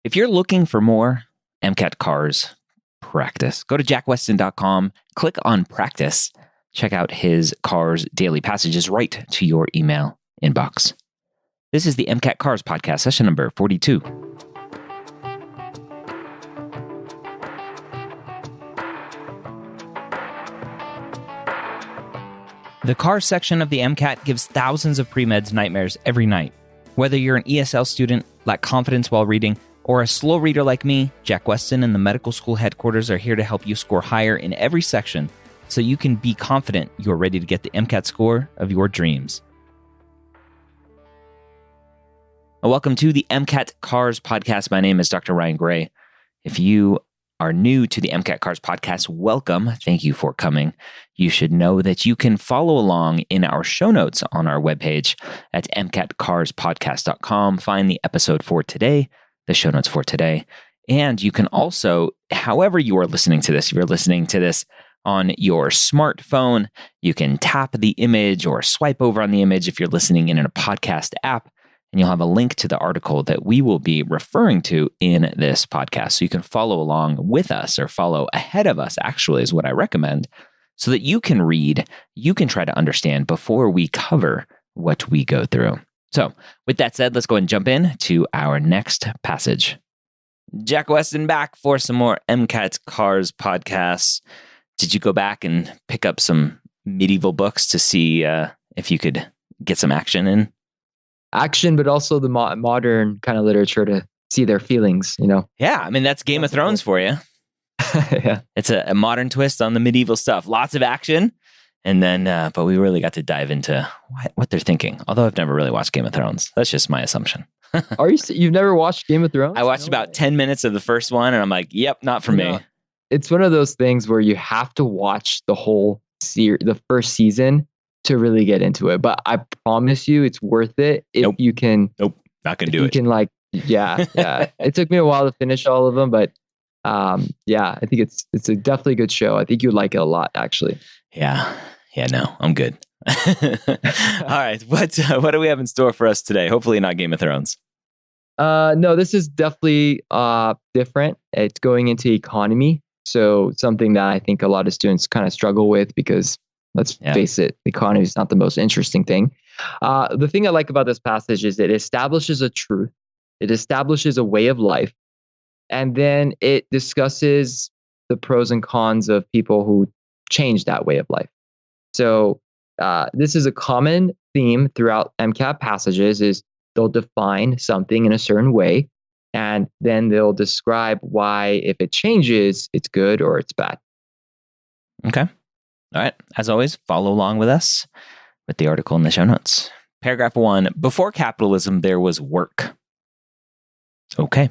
If you're looking for more MCAT cars practice, go to jackwestin.com, click on practice, check out his cars daily passages right to your email inbox. This is the MCAT Cars Podcast, session number 42. The cars section of the MCAT gives thousands of pre-meds nightmares every night. Whether you're an ESL student, lack confidence while reading, or a slow reader like me, Jack Westin and the medical school headquarters are here to help you score higher in every section so you can be confident you're ready to get the MCAT score of your dreams. Welcome to the MCAT Cars Podcast. My name is Dr. Ryan Gray. If you are new to the MCAT Cars Podcast, welcome. Thank you for coming. You should know that you can follow along in our show notes on our webpage at mcatcarspodcast.com. Find the episode for today, the show notes for today. And you can also, however you are listening to this, if you're listening to this on your smartphone, you can tap the image or swipe over on the image if you're listening in a podcast app. And you'll have a link to the article that we will be referring to in this podcast. So you can follow along with us or follow ahead of us, actually, is what I recommend, so that you can read, you can try to understand before we cover what we go through. So with that said, let's go ahead and jump in to our next passage. Jack Westin back for some more MCAT Cars podcasts. Did you go back and pick up some medieval books to see if you could get some action in? Action, but also the modern kind of literature to see their feelings, you know? Yeah, I mean, that's Game of Thrones for you. Yeah. It's a modern twist on the medieval stuff. Lots of action. And then, but we really got to dive into what they're thinking. Although I've never really watched Game of Thrones. That's just my assumption. You've never watched Game of Thrones? I watched about 10 minutes of the first one and I'm like, yep, not for me. It's one of those things where you have to watch the whole the first season to really get into it. But I promise you it's worth it if you can. Nope, not going to do it. You can yeah. It took me a while to finish all of them, but yeah, I think it's a definitely good show. I think you'd like it a lot, actually. Yeah, no, I'm good. All right, what do we have in store for us today? Hopefully not Game of Thrones. No, this is definitely different. It's going into economy. So something that I think a lot of students kind of struggle with because let's face it, the economy is not the most interesting thing. The thing I like about this passage is it establishes a truth. It establishes a way of life. And then it discusses the pros and cons of people who change that way of life. So this is a common theme throughout MCAT passages is they'll define something in a certain way. And then they'll describe why, if it changes, it's good or it's bad. Okay. All right. As always, follow along with us with the article in the show notes. Paragraph 1, before capitalism, there was work. Okay.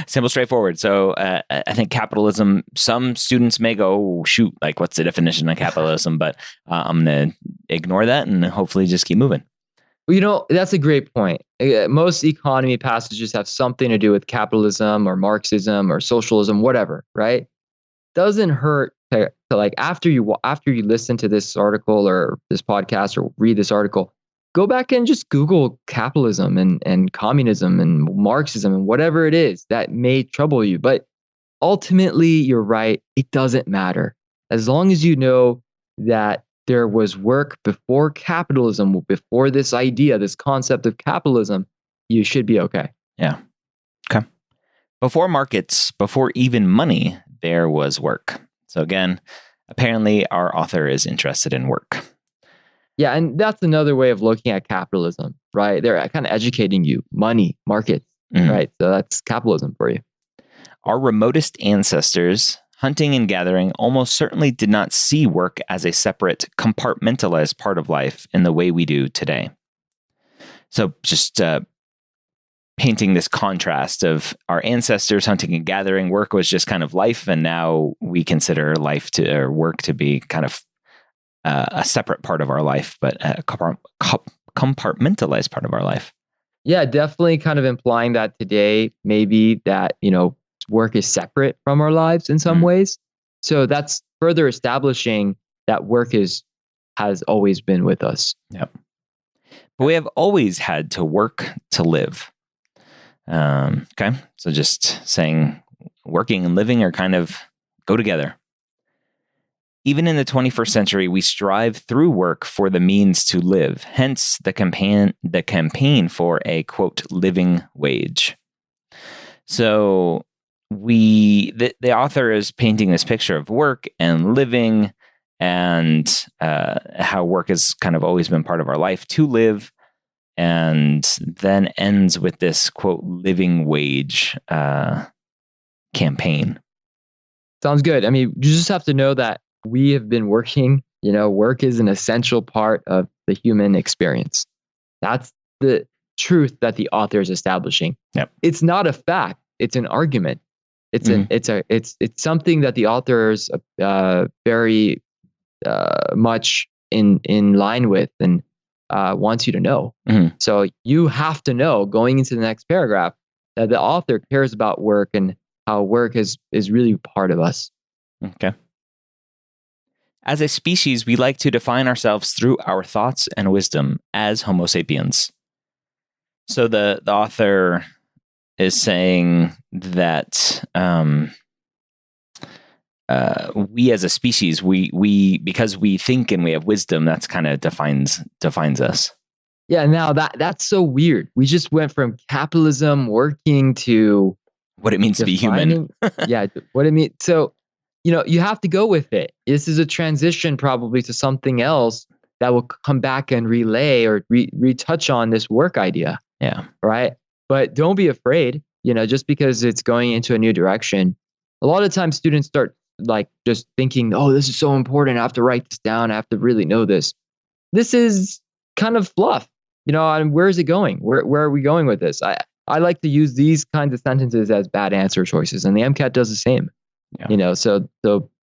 Simple, straightforward. So I think capitalism, some students may go, oh, shoot, like what's the definition of capitalism? But I'm going to ignore that and hopefully just keep moving. You know, that's a great point. Most economy passages have something to do with capitalism or Marxism or socialism, whatever, right? Doesn't hurt to like after you listen to this article or this podcast or read this article, go back and just Google capitalism and communism and Marxism and whatever it is that may trouble you. But ultimately, you're right. It doesn't matter. As long as you know that there was work before capitalism, before this idea, this concept of capitalism, you should be okay. Yeah. Okay. Before markets, before even money, there was work. So again, apparently our author is interested in work. Yeah, and that's another way of looking at capitalism, right? They're kind of educating you, money, markets, right? So that's capitalism for you. Our remotest ancestors, hunting and gathering, almost certainly did not see work as a separate, compartmentalized part of life in the way we do today. So just painting this contrast of our ancestors hunting and gathering, work was just kind of life, and now we consider work to be kind of a separate part of our life, but a compartmentalized part of our life. Yeah, definitely kind of implying that today, maybe that, work is separate from our lives in some ways. So that's further establishing that work has always been with us. Yep. But we have always had to work to live. Okay. So just saying working and living are kind of go together. Even in the 21st century, we strive through work for the means to live. Hence the campaign for a quote living wage. So the author is painting this picture of work and living, and how work has kind of always been part of our life to live, and then ends with this quote living wage campaign. Sounds good. I mean, you just have to know that we have been working. Work is an essential part of the human experience. That's the truth that the author is establishing. Yep. It's not a fact. It's an argument. It's it's something that the author is very much in line with and wants you to know. Mm-hmm. So you have to know going into the next paragraph that the author cares about work and how work is really part of us. Okay. As a species, we like to define ourselves through our thoughts and wisdom as Homo sapiens. So the author is saying that we as a species, we because we think and we have wisdom, that's kind of defines us. Yeah. Now that's so weird. We just went from capitalism working to what it means to be human. Yeah. What it means. So, you have to go with it. This is a transition probably to something else that will come back and relay or retouch on this work idea. Yeah. Right. But don't be afraid, just because it's going into a new direction. A lot of times students start like just thinking, oh, this is so important. I have to write this down. I have to really know this. This is kind of fluff, and where is it going? Where are we going with this? I like to use these kinds of sentences as bad answer choices, and the MCAT does the same. Yeah. So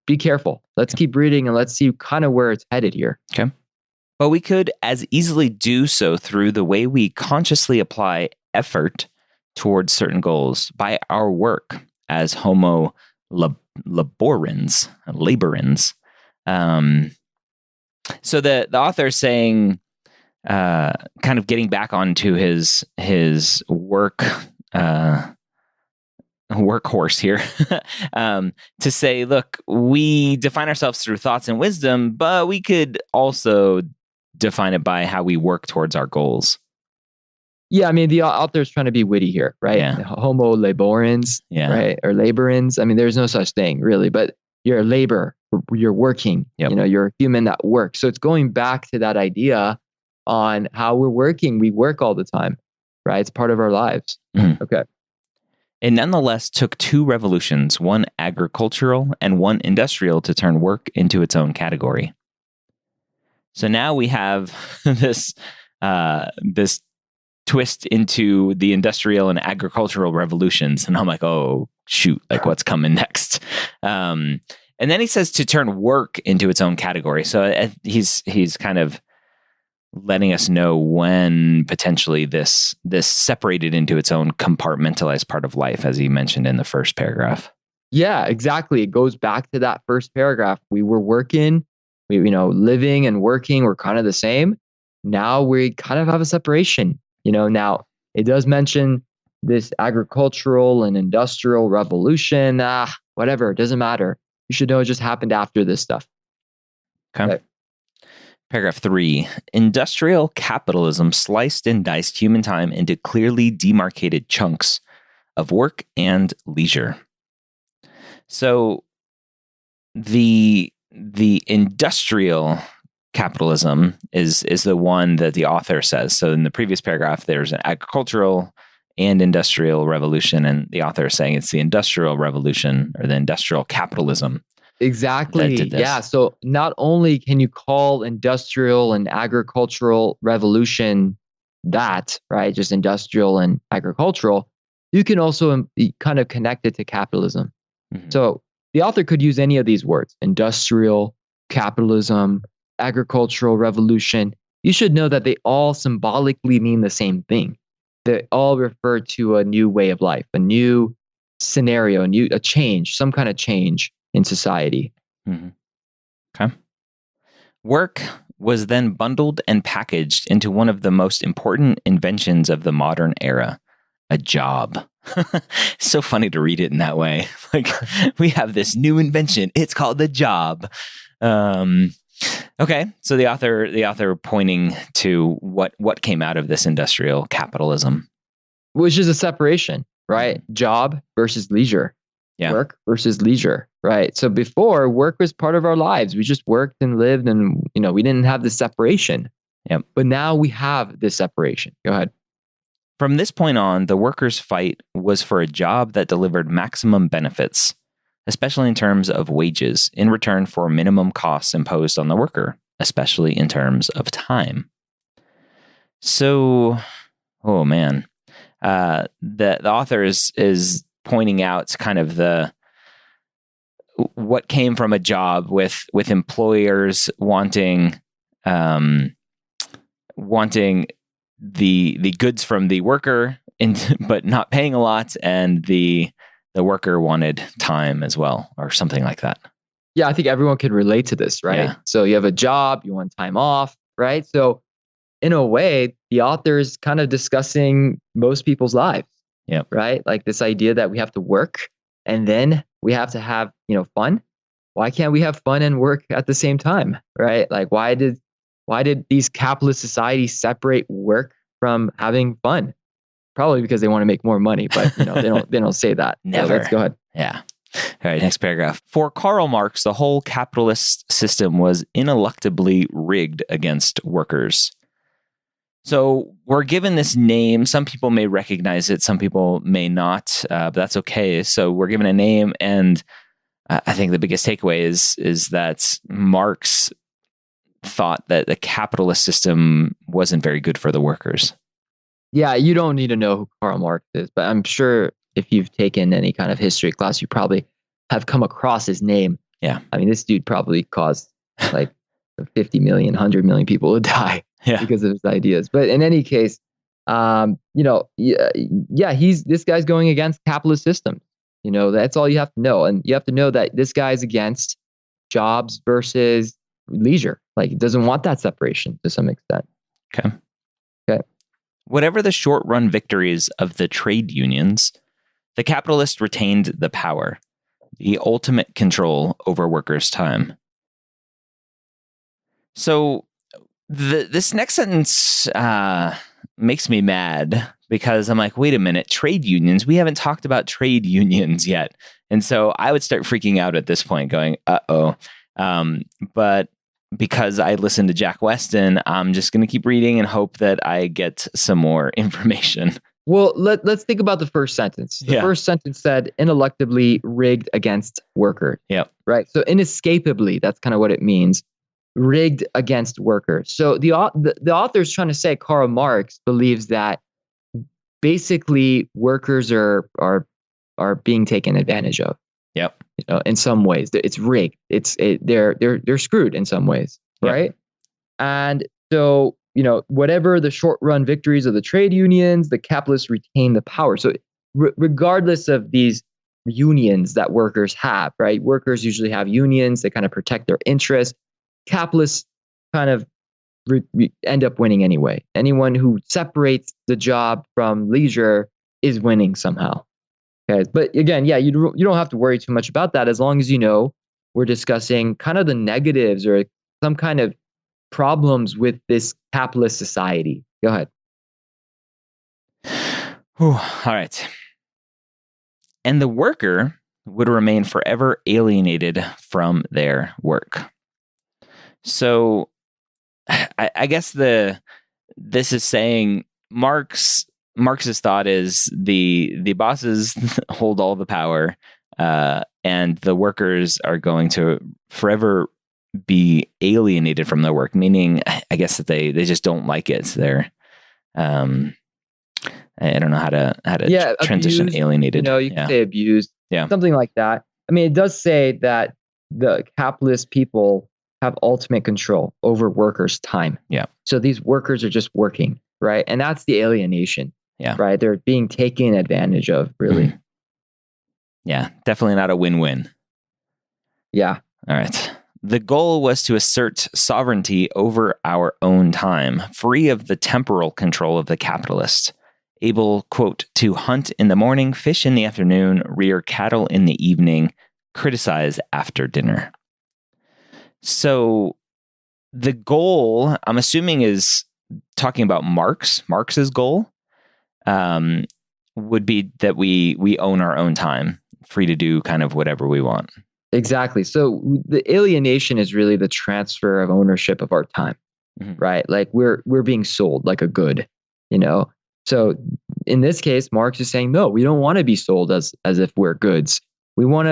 be careful. Let's keep reading and let's see kind of where it's headed here. Okay. But we could as easily do so through the way we consciously apply effort towards certain goals by our work as Homo laborans. So the author is saying, kind of getting back onto his work workhorse here, to say, look, we define ourselves through thoughts and wisdom, but we could also define it by how we work towards our goals. Yeah, I mean, the author's trying to be witty here, right? Yeah. Homo laborans, right? Or laborans. I mean, there's no such thing really, but you're a labor, you're working, you're a human that works. So it's going back to that idea on how we're working. We work all the time, right? It's part of our lives. Mm-hmm. Okay. It nonetheless took two revolutions, one agricultural and one industrial, to turn work into its own category. So now we have this twist into the industrial and agricultural revolutions. And I'm like, oh, shoot, like what's coming next? And then he says to turn work into its own category. So he's kind of letting us know when potentially this separated into its own compartmentalized part of life, as he mentioned in the first paragraph. Yeah, exactly. It goes back to that first paragraph. We were working, living and working were kind of the same. Now we kind of have a separation. Now it does mention this agricultural and industrial revolution. Whatever, it doesn't matter. You should know it just happened after this stuff. Okay. Paragraph 3, industrial capitalism sliced and diced human time into clearly demarcated chunks of work and leisure. So the industrial capitalism is the one that the author says. So in the previous paragraph, there's an agricultural and industrial revolution, and the author is saying it's the industrial revolution or the industrial capitalism. Exactly. Yeah. So not only can you call industrial and agricultural revolution that, right, just industrial and agricultural, you can also kind of connect it to capitalism. Mm-hmm. So the author could use any of these words: industrial, capitalism, agricultural revolution. You should know that they all symbolically mean the same thing. They all refer to a new way of life, a new scenario, a change, some kind of change in society. Mm-hmm. Okay. Work was then bundled and packaged into one of the most important inventions of the modern era, a job. So funny to read it in that way. Like, we have this new invention. It's called the job. Okay, so the author pointing to what came out of this industrial capitalism, which is a separation, right? Job versus leisure. Yeah. Work versus leisure, right? So before, work was part of our lives. We just worked and lived, and we didn't have the separation. Yep. But now we have this separation. Go ahead. From this point on, the workers' fight was for a job that delivered maximum benefits, especially in terms of wages, in return for minimum costs imposed on the worker, especially in terms of time. So, oh man, the author is pointing out kind of what came from a job with employers wanting the goods from the worker, but not paying a lot, and the worker wanted time as well, or something like that. Yeah, I think everyone could relate to this, right? Yeah. So you have a job, you want time off, right? So in a way, the author is kind of discussing most people's lives. Yeah. Right? Like this idea that we have to work and then we have to have, fun. Why can't we have fun and work at the same time? Right? Like why did these capitalist societies separate work from having fun? Probably because they want to make more money, but they don't say that. Never. So let's go ahead. Yeah. All right, next paragraph. For Karl Marx, the whole capitalist system was ineluctably rigged against workers. So we're given this name. Some people may recognize it, some people may not, but that's okay. So we're given a name, and I think the biggest takeaway is that Marx thought that the capitalist system wasn't very good for the workers. Yeah, you don't need to know who Karl Marx is, but I'm sure if you've taken any kind of history class, you probably have come across his name. Yeah. I mean, this dude probably caused like 50 million, 100 million people to die because of his ideas. But in any case, this guy's going against capitalist systems. That's all you have to know. And you have to know that this guy's against jobs versus leisure. Like, he doesn't want that separation to some extent. Okay. Whatever the short-run victories of the trade unions, the capitalists retained the power, the ultimate control over workers' time. So this next sentence makes me mad, because I'm like, wait a minute, trade unions? We haven't talked about trade unions yet. And so I would start freaking out at this point, going, uh-oh. But because I listened to Jack Westin, I'm just going to keep reading and hope that I get some more information. Well, let's think about the first sentence. The first sentence said ineluctably rigged against workers. Yep. Right. So inescapably, that's kind of what it means. Rigged against workers. So the author is trying to say Karl Marx believes that basically workers are being taken advantage of. Yep. In some ways, it's rigged. They're screwed in some ways, right? Yep. And so whatever the short run victories of the trade unions, the capitalists retain the power. So regardless of these unions that workers have, right? Workers usually have unions. They kind of protect their interests. Capitalists kind of end up winning anyway. Anyone who separates the job from leisure is winning somehow. Okay, but again, you don't have to worry too much about that, as long as we're discussing kind of the negatives or some kind of problems with this capitalist society. Go ahead. All right. And the worker would remain forever alienated from their work. So I guess this is saying Marx's thought is the bosses hold all the power, and the workers are going to forever be alienated from their work, meaning I guess that they just don't like it. They're I don't know how to transition abused, alienated. You can say abused, something like that. I mean, it does say that the capitalist people have ultimate control over workers' time. Yeah. So these workers are just working, right? And that's the alienation. Yeah. Right. They're being taken advantage of, really. Mm-hmm. Yeah. Definitely not a win-win. Yeah. All right. The goal was to assert sovereignty over our own time, free of the temporal control of the capitalist. able, quote, to hunt in the morning, fish in the afternoon, rear cattle in the evening, criticize after dinner. So the goal, I'm assuming, is talking about Marx's goal would be that we own our own time, free to do kind of whatever we want. Exactly. So the alienation is really the transfer of ownership of our time, right? Like we're being sold like a good, you know? So in this case, Marx is saying, no, we don't want to be sold as if we're goods. We want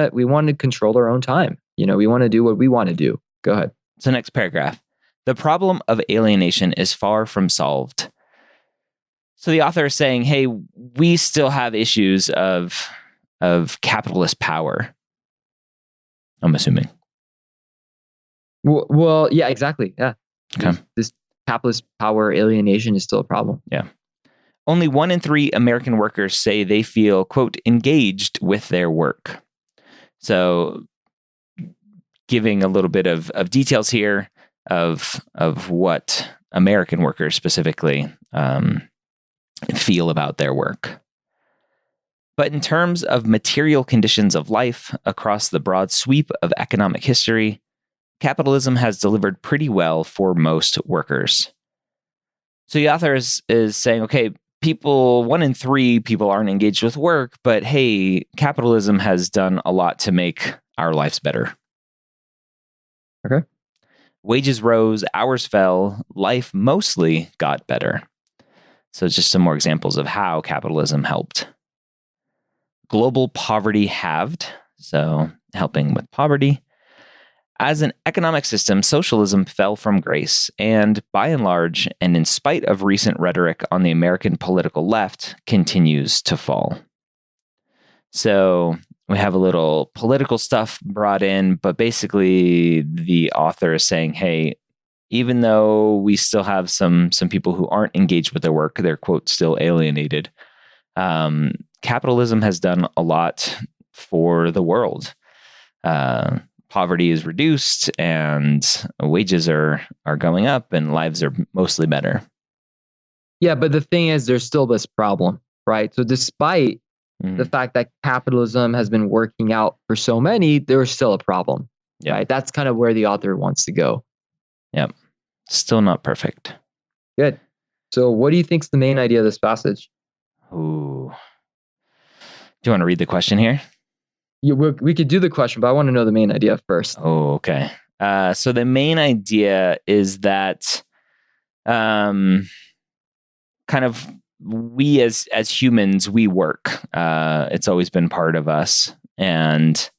to control our own time. You know, we want to do what we want to do. Go ahead. So next paragraph. The problem of alienation is far from solved. So the author is saying, hey, we still have issues of capitalist power. I'm assuming. Well, yeah, exactly. Yeah. Okay. This capitalist power alienation is still a problem. Yeah. Only 1 in 3 American workers say they feel, quote, engaged with their work. So giving a little bit of details here of what American workers specifically feel about their work. But in terms of material conditions of life across the broad sweep of economic history, capitalism has delivered pretty well for most workers. So the author is saying, okay, 1 in 3 people aren't engaged with work, but hey, capitalism has done a lot to make our lives better. Okay. Wages rose, hours fell, life mostly got better. So just some more examples of how capitalism helped. Global poverty halved, so helping with poverty. As an economic system, socialism fell from grace, and by and large, and in spite of recent rhetoric on the American political left, continues to fall. So we have a little political stuff brought in, but basically the author is saying, hey, even though we still have some people who aren't engaged with their work, they're, quote, still alienated. Capitalism has done a lot for the world. Poverty is reduced and wages are going up and lives are mostly better. Yeah, but the thing is, there's still this problem, right? So despite the fact that capitalism has been working out for so many, there's still a problem, right? That's kind of where the author wants to go. Yep. Still not perfect. Good. So what do you think is the main idea of this passage? Ooh. Do you want to read the question here? Yeah, we could do the question, but I want to know the main idea first. Oh, okay. So the main idea is that kind of we as humans, we work. It's always been part of us. And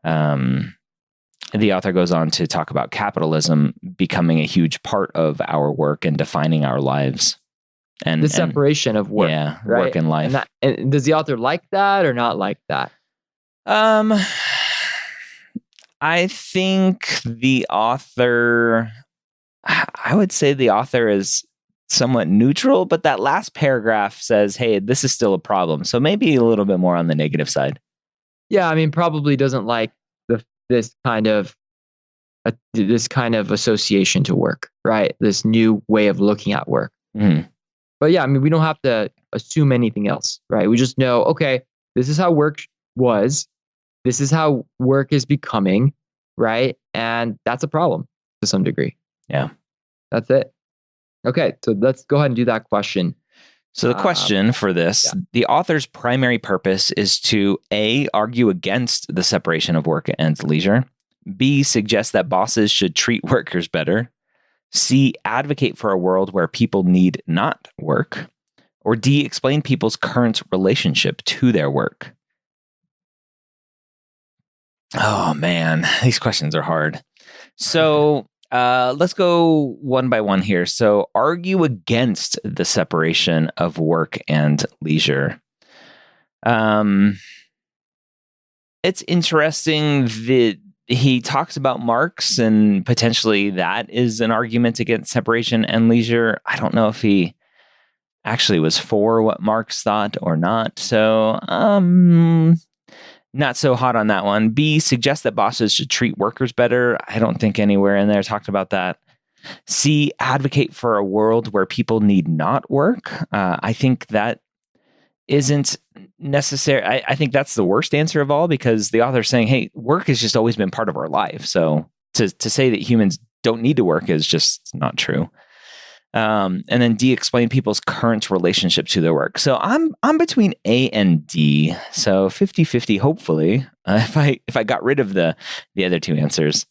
the author goes on to talk about capitalism becoming a huge part of our work and defining our lives. And the separation of work, right? Work and life. And does the author like that or not like that? I think the author, I would say the author is somewhat neutral, but that last paragraph says, hey, this is still a problem. So maybe a little bit more on the negative side. Yeah, I mean, probably doesn't like this kind of association to work, right? This new way of looking at work. Mm-hmm. But yeah, I mean, we don't have to assume anything else, right? We just know, okay, this is how work was. This is how work is becoming, right? And that's a problem to some degree. Yeah. That's it. Okay, so let's go ahead and do that question. So the question for this, the author's primary purpose is to A, argue against the separation of work and leisure, B, suggest that bosses should treat workers better, C, advocate for a world where people need not work, or D, explain people's current relationship to their work. Oh man, these questions are hard. So let's go one by one here. So argue against the separation of work and leisure. It's interesting that he talks about Marx and potentially that is an argument against separation and leisure. I don't know if he actually was for what Marx thought or not. So not so hot on that one. B, suggest that bosses should treat workers better. I don't think anywhere in there talked about that. C, advocate for a world where people need not work. I think that isn't necessary. I think that's the worst answer of all, because the author's saying, hey, work has just always been part of our life. So to say that humans don't need to work is just not true. And then D, explain people's current relationship to their work. So I'm between A and D. So 50-50, hopefully, if I got rid of the other two answers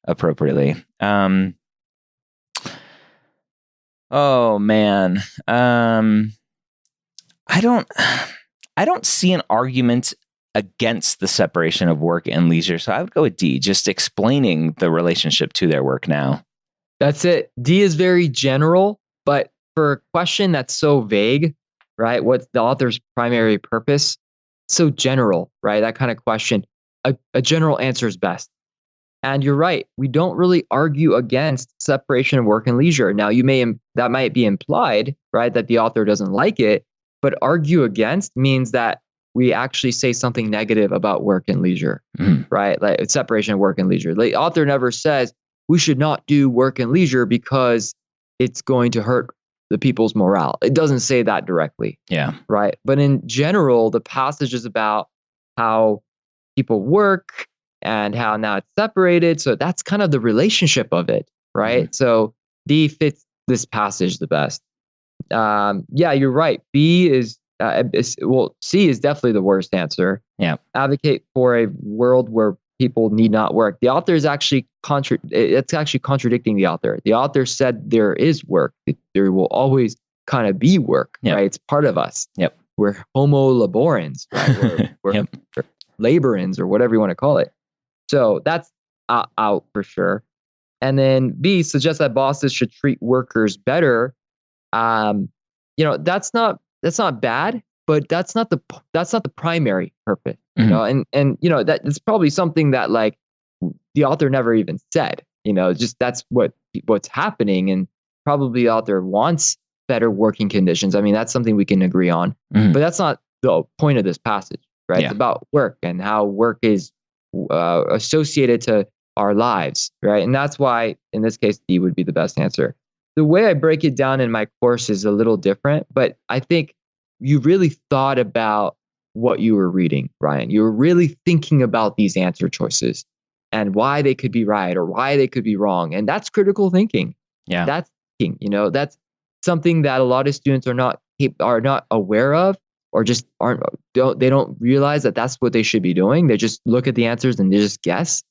appropriately. Oh man. I don't see an argument against the separation of work and leisure. So I would go with D, just explaining the relationship to their work now. That's it. D is very general, but for a question that's so vague, right? What's the author's primary purpose? So general, right? That kind of question, a general answer is best. And you're right. We don't really argue against separation of work and leisure. Now, that might be implied, right? That the author doesn't like it, but argue against means that we actually say something negative about work and leisure, right? Like separation of work and leisure. The author never says we should not do work and leisure because it's going to hurt the people's morale. It doesn't say that directly. Yeah. Right. But in general, the passage is about how people work and how now it's separated. So that's kind of the relationship of it, right? So D fits this passage the best. Yeah, you're right. B is, C is definitely the worst answer. Yeah. Advocate for a world where people need not work. The author is actually contradicting the author. The author said there is work. There will always kind of be work, right? It's part of us. Yep. We're homo laborans, right? We're laborans or whatever you want to call it. So that's out for sure. And then B suggests that bosses should treat workers better. That's not bad, but that's not the primary purpose. You know, and that it's probably something that like the author never even said. Just that's what's happening, and probably the author wants better working conditions. I mean, that's something we can agree on, but that's not the point of this passage, right? Yeah. It's about work and how work is associated to our lives, right? And that's why, in this case, D would be the best answer. The way I break it down in my course is a little different, but I think you really thought about what you were reading, Ryan. You were really thinking about these answer choices and why they could be right or why they could be wrong. And that's critical thinking. Yeah. That's thinking, that's something that a lot of students are not aware of, or just they don't realize that that's what they should be doing. They just look at the answers and they just guess.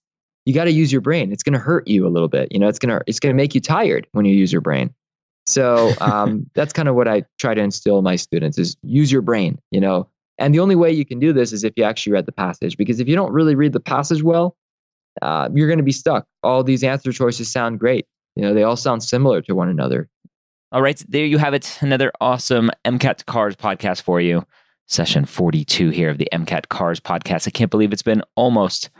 You got to use your brain. It's going to hurt you a little bit. It's going to make you tired when you use your brain. So that's kind of what I try to instill in my students is use your brain, and the only way you can do this is if you actually read the passage, because if you don't really read the passage well, you're going to be stuck. All these answer choices sound great. They all sound similar to one another. All right, there you have it. Another awesome MCAT Cars podcast for you. Session 42 here of the MCAT Cars podcast. I can't believe it's been almost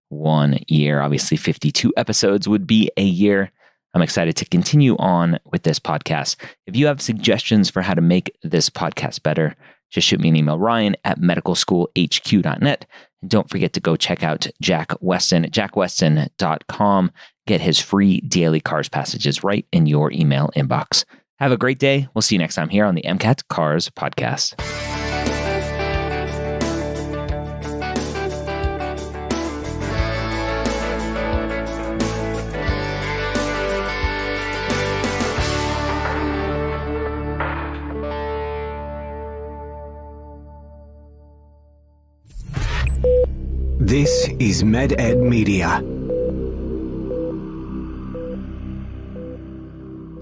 1 year. Obviously, 52 episodes would be a year. I'm excited to continue on with this podcast. If you have suggestions for how to make this podcast better, just shoot me an email, ryan@medicalschoolhq.net. And don't forget to go check out Jack Westin at jackwestin.com. Get his free daily Cars passages right in your email inbox. Have a great day. We'll see you next time here on the MCAT Cars podcast. This is MedEd Media.